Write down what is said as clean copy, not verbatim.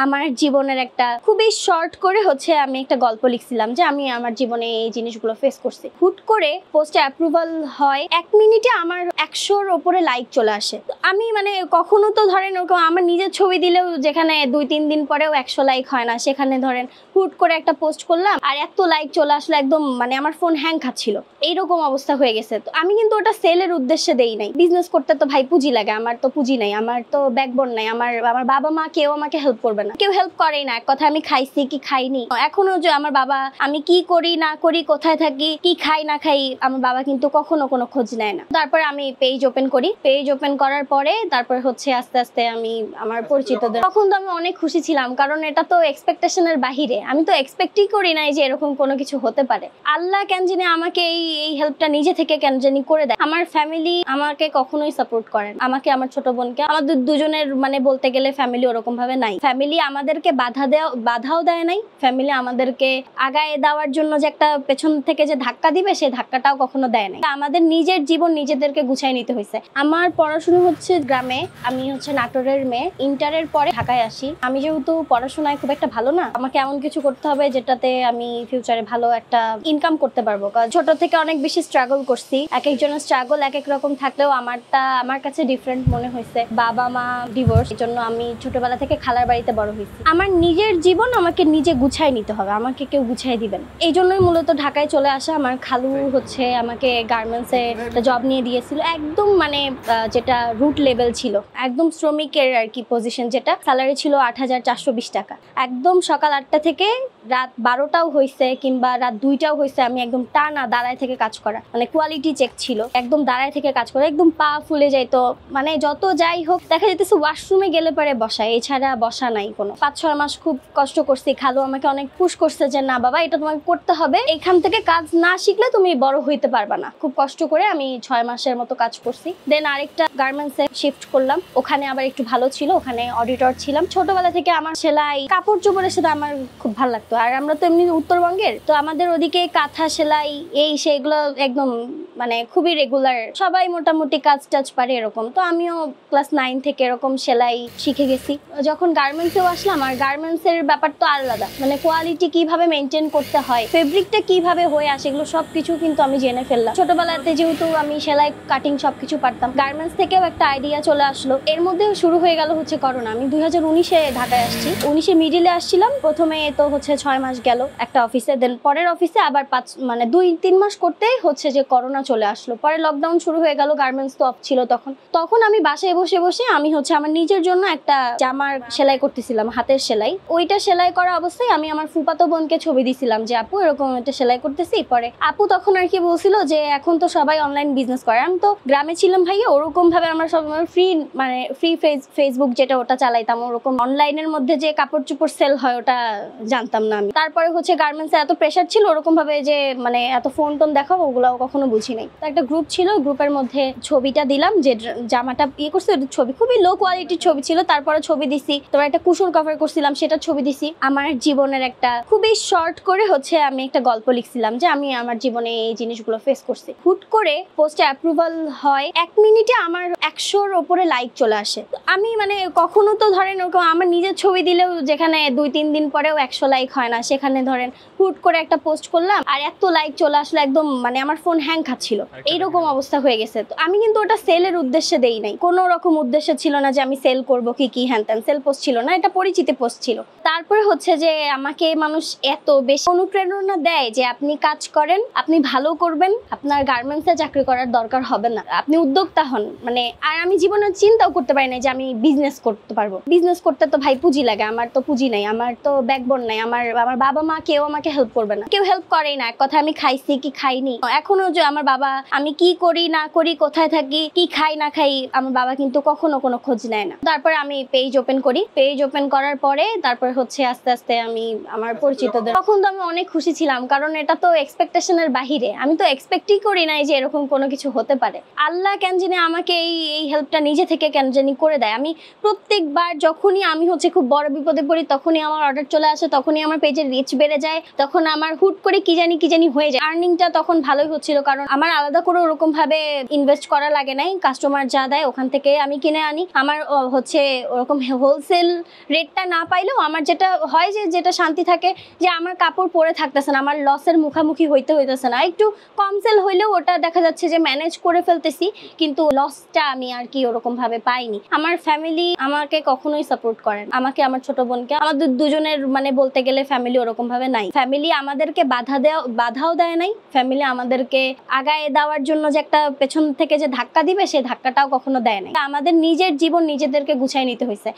আমার জীবনের একটা খুবই শর্ট করে হচ্ছে আমি একটা গল্প লিখছিলাম যে আমি আমার জীবনে এই জিনিসগুলো ফেস করছি। হুট করে পোস্টে অ্যাপ্রুভাল হয়, 1 মিনিটে আমার 100-র উপরে লাইক চলে আসে। আমি কখনো তো ধরেন ওরকম আমার নিজের ছবি দিলেও যেখানে 2-3 দিন পরেও 100 লাইক হয় না, সেখানে ধরেন হুট করে একটা পোস্ট করলাম আর এত লাইক চলে আসলে একদম আমার ফোন হ্যাং খাচ্ছিল, এইরকম অবস্থা হয়ে গেছে। তো আমি কিন্তু ওটা সেলের উদ্দেশ্যে দেই নাই। বিজনেস করতে তো ভাই পুঁজি লাগে, আমার তো পুঁজি নাই, আমার তো ব্যাকবোন নাই, আমার বাবা মা কেউ আমাকে হেল্প করবে না, কেউ হেল্প করেই না। এক কথা আমি খাইছি কি খাইনি এখনো যে আমার বাবা আমি কি করি না করি, কোথায় থাকি, কি খাই না খাই, আমার বাবা কিন্তু কখনো কোনো খোঁজ নেয় না। তারপরে আমি পেজ ওপেন করি, পেজ ওপেন করার পরে তারপর হচ্ছে আস্তে আস্তে আমি আমার পরিচিতদের, তখন তো আমি অনেক খুশি ছিলাম, কারণ এটা তো এক্সপেকটেশনের বাহিরে, আমি তো এক্সপেক্টই করি নাই যে এরকম কোনো কিছু হতে পারে। আল্লাহ কেন জানি আমাকে এই হেল্পটা নিজে থেকে কেন জানি করে দেয়। আমার ফ্যামিলি আমাকে কখনোই সাপোর্ট করেন, আমাকে আমার ছোট বোনকে, আমাদের দুজনের বলতে গেলে ফ্যামিলি ওরকম ভাবে নাই। ফ্যামিলি আমাদেরকে বাধাও দেয় নাই, ফ্যামিলি আমাদেরকে আগায় দেওয়ার জন্য যে একটা পেছন থেকে যে ধাক্কা দিবে সেই ধাক্কাটাও কখনো দেয় নাই। আমাদের নিজের জীবন নিজেদেরকে গুছাই নিতে হয়েছে। আমার পড়াশোনা হচ্ছে গ্রামে, আমি হচ্ছে নাটোরের মেয়ে। ইন্টারের পরে ঢাকায় আসি। আমি যেহেতু পড়াশোনায় খুব একটা ভালো না, আমাকে এমন কিছু করতে হবে যেটাতে আমি ফিউচারে ভালো একটা ইনকাম করতে পারবো। কারণ ছোট থেকে অনেক বেশি স্ট্রাগল করছি, এক একজনের স্ট্রাগল এক এক রকম থাকলেও আমার কাছে ডিফারেন্ট মনে হয়েছে। বাবা মা ডিভোর্স, এই জন্য আমি ছোটবেলা থেকে খালার বাড়িতে বড় হয়েছি। আমার নিজের জীবন আমাকে নিজে গুছাই নিতে হবে, আমাকে কেউ গুছাই দিবেন। এই জন্যই মূলত ঢাকায় চলে আসা। আমার খালু হচ্ছে আমাকে গার্মেন্টসে একটা জব নিয়ে দিয়েছিল, একদম যেটা রুট লেভেল ছিল, একদম শ্রমিকের আর কি পজিশন, যেটা স্যালারি ছিল ৮,৪২০ টাকা। একদম সকাল 8টা থেকে রাত 12টাও হয়েছে কিংবা রাত 2টাও হয়েছে, আমি একদম টানা দাঁড়ায় থেকে কাজ করা, কোয়ালিটি চেক ছিল, একদম দাঁড়ায় থেকে কাজ করা, একদম পা ফুলে যাইতো। যত যাই হোক দেখা যেতেছে ওয়াশরুমে গেলে পরে বসা, এছাড়া বসা নাই কোনো। 5-6 মাস খুব কষ্ট করছি। খালু আমাকে অনেক পুশ করছে যে না বাবা এটা তোমাকে করতে হবে, এখান থেকে কাজ না শিখলে তুমি বড় হইতে পারবা না। খুব কষ্ট করে আমি 6 মাসের মতো কাজ করছি। দেন আরেকটা গার্মেন্টসে শিফট করলাম, ওখানে আবার একটু ভালো ছিল, ওখানে অডিটর ছিলাম। ছোটবেলা থেকে আমার সেলাই কাপড় চোপড়ের সাথে আমার খুব ভালো লাগতো। আর আমরা তো এমনি উত্তরবঙ্গের, তো আমাদের ওদিকে কাঁথা সেলাই সেগুলো একদম খুবই রেগুলার, সবাই মোটামুটি কাজ টাজ পারে এরকম। তো আমিও ক্লাস 9 থেকে এরকম সেলাই শিখে গেছি। যখন গার্মেন্টসেও আসলাম, আর গার্মেন্টসের ব্যাপার তো আলাদা, কোয়ালিটি কিভাবে মেনটেন করতে হয়, ফেব্রিকটা কিভাবে হয়ে আসে, এগুলো সবকিছু কিন্তু আমি জেনে ফেললাম। ছোটবেলাতে যেহেতু আমি সেলাই কাটিং সবকিছু পারতাম, গার্মেন্টস থেকেও একটা আইডিয়া চলে আসলো। এর মধ্যে শুরু হয়ে গেল হচ্ছে করোনা। আমি 2019-এ ঢাকায় আসছি, 19-এ মিডিলে আসছিলাম। প্রথমে তো হচ্ছে 6 মাস গেল একটা অফিসে, দেন পরের অফিসে আবার 2-3 মাস করতেই হচ্ছে যে করোনা চলে আসলো। পরে লকডাউন শুরু হয়ে গেল, গার্মেন্টস তো অফ ছিল তখন আমি বাসায় বসে বসে আমি হচ্ছে আমার নিজের জন্য একটা জামার সেলাই করতেছিলাম, হাতের সেলাই। ওইটা সেলাই করা অবস্থায় আমি আমার ফুফাতো বোনকে ছবি দিছিলাম যে আপু এরকম একটা সেলাই করতেছি। পরে আপু তখন আর কি বলছিল যে এখন তো সবাই অনলাইন বিজনেস করে। আমি তো গ্রামে ছিলাম ভাইয়া, ওরকম ভাবে আমরা সব ফ্রি ফেসবুক যেটা ওটা চালাইতাম, ওরকম অনলাইনের মধ্যে যে কাপড় চোপড় সেল হয় ওটা জানতাম না আমি। তারপরে হচ্ছে গার্মেন্টসে এত প্রেশার ছিল, ওরকম ভাবে যে এত ফোন টোন দেখাবো ওগুলো কখনো বুঝি নাই। তো একটা গ্রুপ ছিল, গ্রুপের মধ্যে ছবিটা দিলাম যে জামাটা করছে, ছবি খুবই লো কোয়ালিটির ছবি ছিল। তারপরে ছবি দিছি, তারপর একটা কুশন কভার করছিলাম, সেটা ছবি দিছি। আমার জীবনের একটা খুবই শর্ট করে হচ্ছে আমি একটা গল্প লিখছিলাম যে আমি আমার জীবনে এই জিনিসগুলো ফেস করছি। হুট করে পোস্টে অ্যাপ্রুভাল হয়, 1 মিনিটে আমার 100-র উপরে লাইক চলে আসে। আমি কখনো তো ধরেন ওরকম আমার নিজের ছবি দিলেও যেখানে 2-3 দিন পরেও 100 লাইক হয় না, সেখানে ধরেন হুট করে একটা পোস্ট করলাম আর এত লাইক চলে আসলে একদম আমার ফোন হ্যাং খাচ্ছিল, এইরকম অবস্থা হয়ে গেছে। তো আমি কিন্তু ওটা সেলের উদ্দেশ্যে দেই নাই, কোনো রকম উদ্দেশ্য ছিল না যে আমি সেল করবো কি হ্যান ত্যান। সেল পোস্ট ছিল না, এটা পরিচিতি পোস্ট ছিল। তারপরে হচ্ছে যে আমাকে মানুষ এত বেশি অনুপ্রেরণা দেয় যে আপনি কাজ করেন, আপনি ভালো করবেন, আপনার গার্মেন্টসে চাকরি করার দরকার হবে না, আপনি উদ্যোক্তা হন। আর আমি জীবনে চিন্তাও করতে পারি না যে আমি বিজনেস করতে পারবো। বিজনেস করতে তো ভাই পুঁজি লাগে, আমার তো পুঁজি নাই, আমার তো ব্যাকবোন নাই, আমার বাবা মা কেউ আমাকে হেল্প করবে না, কেউ হেল্প করেই না। এক কথা আমি খাইছি কি খাইনি এখনো যে আমার বাবা আমি কি করি না করি, কোথায় থাকি, কি খাই না খাই, আমার বাবা কিন্তু কখনো কোনো খোঁজ নেয় না। তারপরে আমি পেজ ওপেন করি, পেজ ওপেন করার পরে তারপর হচ্ছে আস্তে আস্তে আমি আমার পরিচিতদের, তখন তো আমি অনেক খুশি ছিলাম, কারণ এটা তো এক্সপেকটেশনের বাহিরে, আমি তো এক্সপেক্টই করি নাই যে এরকম কোনো কিছু হতে পারে। আল্লাহ কেন জানি আমাকে এই হেল্পটা নিজে থেকে কেন জানি করে দেয়। আমি প্রত্যেকবার যখনই আমি হচ্ছে খুব বড় বিপদে পড়ি, তখনই আমার অর্ডার চলে আসে, তখনই আমার পেজের রিচ বেড়ে যায়, তখন আমার হুট করে কি জানি হয়ে যায়। আর্নিংটা তখন ভালোই হচ্ছিল, কারণ আমার আমার আলাদা করে ওরকম ভাবে ইনভেস্ট করা লাগে নাই, কাস্টমার যা দেয় ওখান থেকে আমি কিনে আনি। আমার হচ্ছে ওরকম হোলসেল রেটটা না পাইলেও আমার যেটা হয় যে যেটা শান্তি থাকে যে আমার কাপড় পরে থাকতেছে না, আমার লসের মুখোমুখি হইতেছে না, একটু কম সেল হইলেও ওটা দেখা যাচ্ছে যে ম্যানেজ করে ফেলতেছি, কিন্তু লসটা আমি আর কি ওরকম ভাবে পাইনি। আমার ফ্যামিলি আমাকে কখনোই সাপোর্ট করেন, আমাকে আমার ছোট বোনকে, আমাদের দুজনের মানে বলতে গেলে ফ্যামিলি ওরকম ভাবে নাই। ফ্যামিলি আমাদেরকে বাধাও দেয় নাই, ফ্যামিলি আমাদেরকে আগায় দেওয়ার জন্য যে একটা পেছন থেকে যে ধাক্কা দিবে সেই ধাক্কাটাও কখনো দেয় নাই। আমাদের নিজের জীবন নিজেদেরকে গুছাই নিতে হয়েছে।